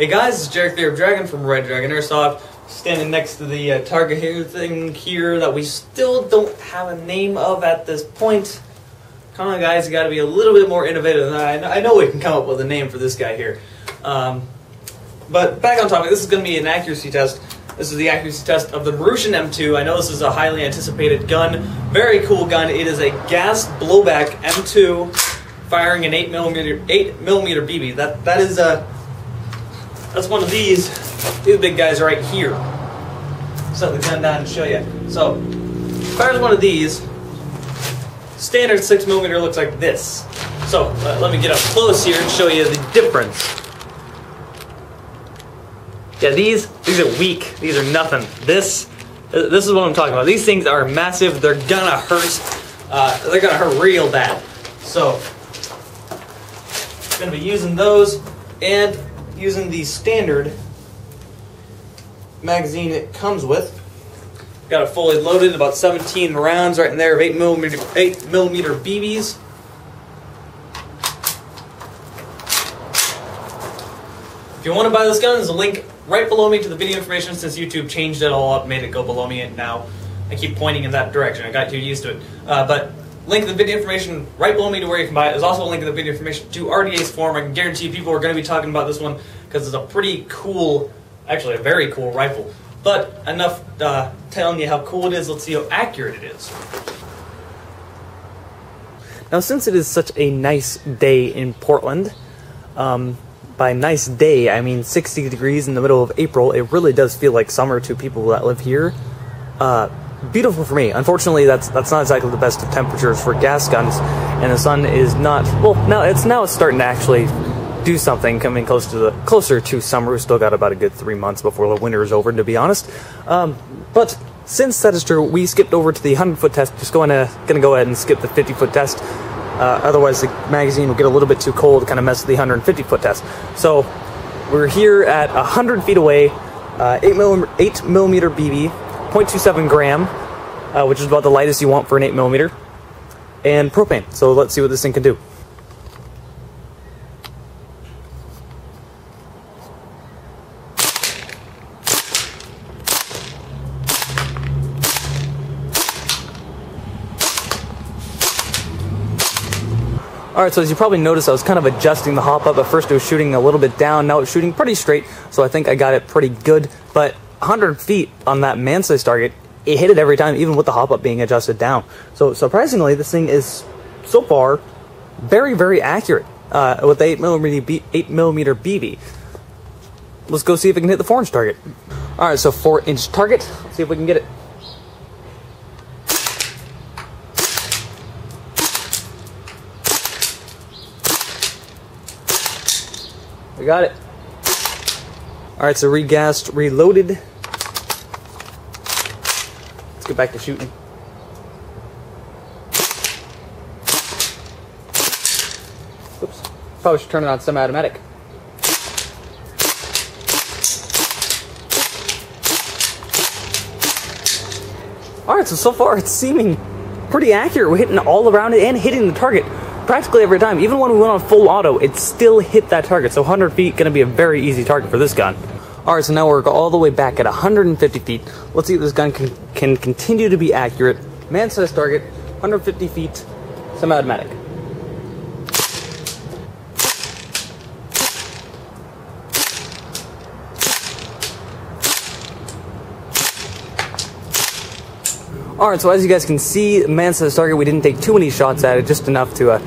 Hey guys, it's Jarek the Dragon from Red Dragon Airsoft, standing next to the target thing here that we still don't have a name of at this point. Come on guys, you gotta be a little bit more innovative than that. I know we can come up with a name for this guy here. But back on topic, this is going to be an accuracy test. This is the accuracy test of the Marushin M2. I know this is a highly anticipated gun. Very cool gun. It is a gas blowback M2 firing an 8mm BB. That's one of these big guys right here. Set the gun down and show you. So, fires one of these. Standard 6mm looks like this. So, let me get up close here and show you the difference. Yeah, these are weak. These are nothing. This is what I'm talking about. These things are massive. They're gonna hurt. They're gonna hurt real bad. So, I'm gonna be using those and using the standard magazine it comes with. Got it fully loaded, about 17 rounds right in there of 8mm BBs. If you want to buy this gun, there's a link right below me to the video information, since YouTube changed it all up, made it go below me, and now I keep pointing in that direction. I got too used to it. But link in the video information right below me to where you can buy it. There's also a link in the video information to RDA's forum. I can guarantee people are going to be talking about this one because it's a pretty cool, actually a very cool rifle. But enough telling you how cool it is, let's see how accurate it is. Now, since it is such a nice day in Portland, by nice day, I mean 60 degrees in the middle of April. It really does feel like summer to people that live here. Beautiful for me. Unfortunately, that's not exactly the best of temperatures for gas guns, and the sun is not, well, now it's starting to actually do something, coming closer to summer. We've still got about a good 3 months before the winter is over, to be honest. But since that is true, we skipped over to the 100-foot test. Just gonna go ahead and skip the 50-foot test. Otherwise, the magazine will get a little bit too cold to kind of mess with the 150-foot test. So, we're here at 100 feet away, 8mm BB, 0.27 gram, which is about the lightest you want for an 8mm, and propane. So let's see what this thing can do. Alright, so as you probably noticed, I was kind of adjusting the hop up. At first it was shooting a little bit down, now it's shooting pretty straight, so I think I got it pretty good. But 100 feet on that man-sized target, it hit it every time, even with the hop up being adjusted down. So surprisingly, this thing is, so far, very, very accurate with the 8mm BB. Let's go see if it can hit the 4-inch target. Alright, so 4-inch target, let's see if we can get it. We got it. Alright, so regassed, reloaded. Let's get back to shooting. Oops. Probably should turn it on semi-automatic. Alright, so far it's seeming pretty accurate. We're hitting all around it and hitting the target practically every time. Even when we went on full auto, it still hit that target. So 100 feet, gonna be a very easy target for this gun. Alright, so now we're all the way back at 150 feet. Let's see if this gun can continue to be accurate. Man-sized target, 150 feet, semi-automatic. Alright, so as you guys can see, man-sized target, we didn't take too many shots at it, just enough to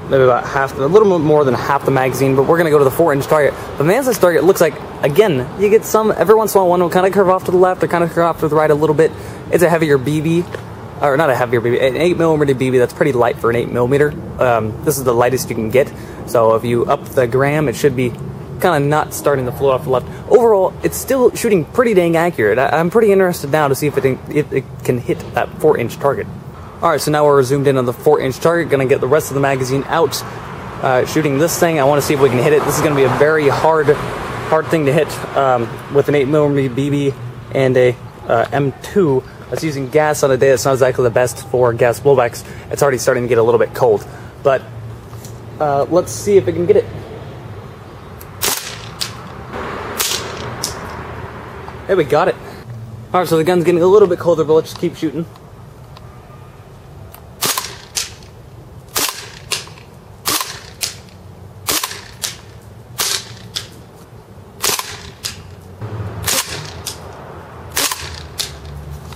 maybe about half, a little bit more than half the magazine, but we're going to go to the 4-inch target. The man-sized target looks like, again, you get some, every once in a while, one will kind of curve off to the left or kind of curve off to the right a little bit. It's a heavier BB, or not a heavier BB, an 8mm BB, that's pretty light for an 8mm. This is the lightest you can get, so if you up the gram, it should be kind of not starting to float off the left. Overall, it's still shooting pretty dang accurate. I'm pretty interested now to see if it can hit that 4-inch target. Alright, so now we're zoomed in on the 4-inch target. Gonna get the rest of the magazine out, shooting this thing. I want to see if we can hit it. This is gonna be a very hard thing to hit with an 8mm BB and a M2 that's using gas on a day that's not exactly the best for gas blowbacks. It's already starting to get a little bit cold, but let's see if it can get it. Hey, we got it. Alright, so the gun's getting a little bit colder, but let's just keep shooting.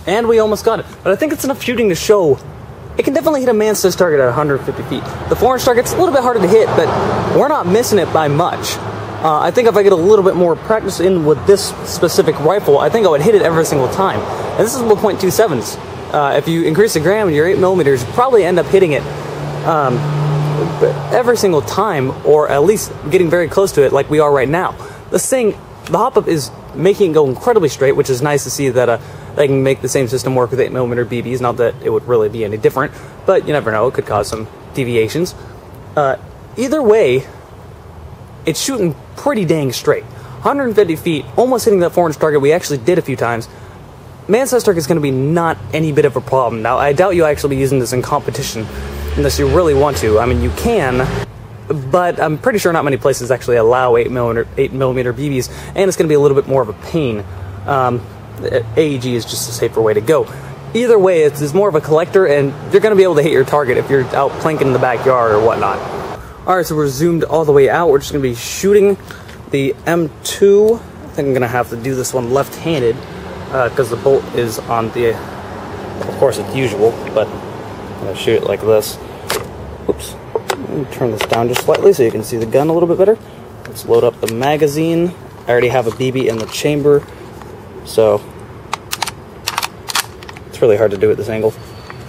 And we almost got it. But I think it's enough shooting to show it can definitely hit a man-sized target at 150 feet. The 4-inch target's a little bit harder to hit, but we're not missing it by much. I think if I get a little bit more practice in with this specific rifle, I think I would hit it every single time. And this is 1.27s. If you increase the gram in your 8mm, you probably end up hitting it every single time, or at least getting very close to it like we are right now. This thing, the hop-up is making it go incredibly straight, which is nice to see that they can make the same system work with 8mm BBs. Not that it would really be any different, but you never know, it could cause some deviations. Either way, it's shooting pretty dang straight. 150 feet, almost hitting that 4-inch target we actually did a few times. Man-sized target is going to be not any bit of a problem. Now, I doubt you'll actually be using this in competition unless you really want to. I mean, you can, but I'm pretty sure not many places actually allow 8mm BBs, and it's going to be a little bit more of a pain. AEG is just a safer way to go. Either way, it's more of a collector, and you're going to be able to hit your target if you're out planking in the backyard or whatnot. Alright, so we're zoomed all the way out. We're just going to be shooting the M2. I think I'm going to have to do this one left-handed because the bolt is on the... Of course, it's usual, but I'm going to shoot it like this. Oops. Let me turn this down just slightly so you can see the gun a little bit better. Let's load up the magazine. I already have a BB in the chamber, so it's really hard to do at this angle.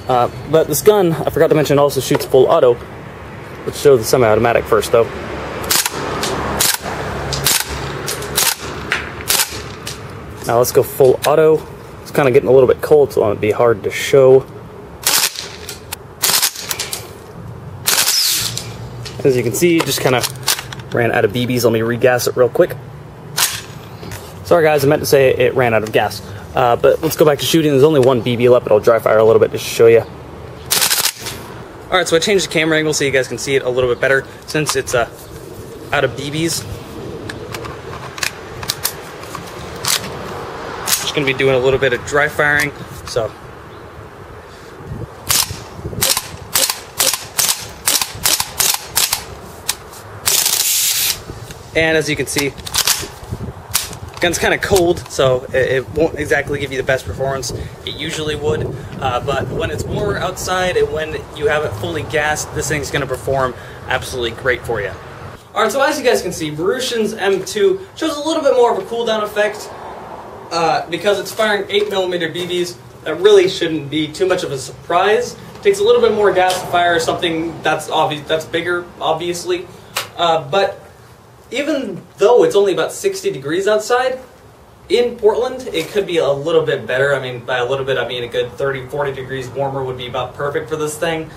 But this gun, I forgot to mention, also shoots full auto. Let's show the semi-automatic first, though. Now let's go full auto. It's kind of getting a little bit cold, so it'll be hard to show. As you can see, just kind of ran out of BBs. Let me regas it real quick. Sorry guys, I meant to say it ran out of gas. But let's go back to shooting. There's only one BB left, but I'll dry fire a little bit just to show you. Alright, so I changed the camera angle so you guys can see it a little bit better since it's out of BBs. Just going to be doing a little bit of dry firing, so. And as you can see, gun's kind of cold, so it won't exactly give you the best performance it usually would, but when it's warmer outside and when you have it fully gassed, this thing's going to perform absolutely great for you. Alright, so as you guys can see, Marushin's M2 shows a little bit more of a cooldown effect because it's firing 8mm BBs. That really shouldn't be too much of a surprise. It takes a little bit more gas to fire something that's obvious, that's bigger, obviously, but even though it's only about 60 degrees outside, in Portland, it could be a little bit better. I mean, by a little bit, I mean a good 30, 40 degrees warmer would be about perfect for this thing.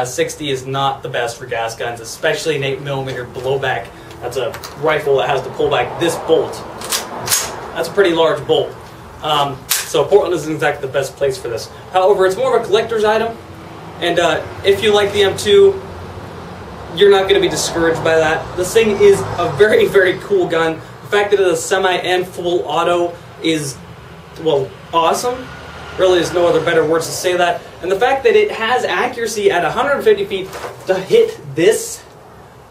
60 is not the best for gas guns, especially an 8mm blowback. That's a rifle that has to pull back this bolt. That's a pretty large bolt. So Portland isn't exactly the best place for this. However, it's more of a collector's item, and if you like the M2, you're not going to be discouraged by that. This thing is a very, very cool gun. The fact that it is semi and full auto is, well, awesome. Really, there's no other better words to say that. And the fact that it has accuracy at 150 feet to hit this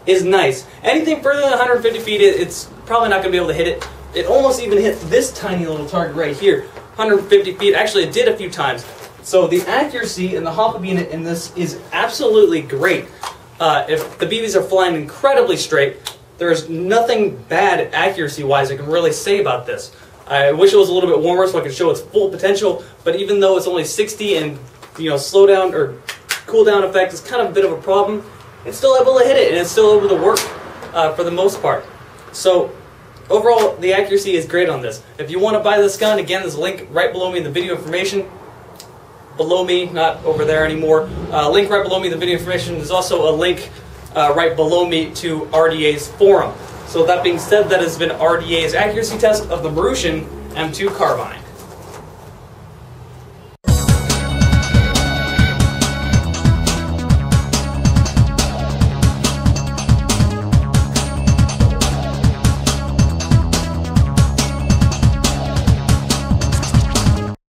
is nice. Anything further than 150 feet, it's probably not going to be able to hit it. It almost even hit this tiny little target right here. 150 feet. Actually, it did a few times. So the accuracy and the hop up unit in this is absolutely great. If the BBs are flying incredibly straight, there's nothing bad accuracy-wise I can really say about this. I wish it was a little bit warmer so I could show its full potential, but even though it's only 60 and, you know, slow down or cool down effect is kind of a bit of a problem, it's still able to hit it and it's still able to work for the most part. So overall, the accuracy is great on this. If you want to buy this gun, again, there's a link right below me in the video information. Below me, not over there anymore. Link right below me in the video information. There's also a link right below me to RDA's forum. So that being said, that has been RDA's accuracy test of the Marushin M2 Carbine.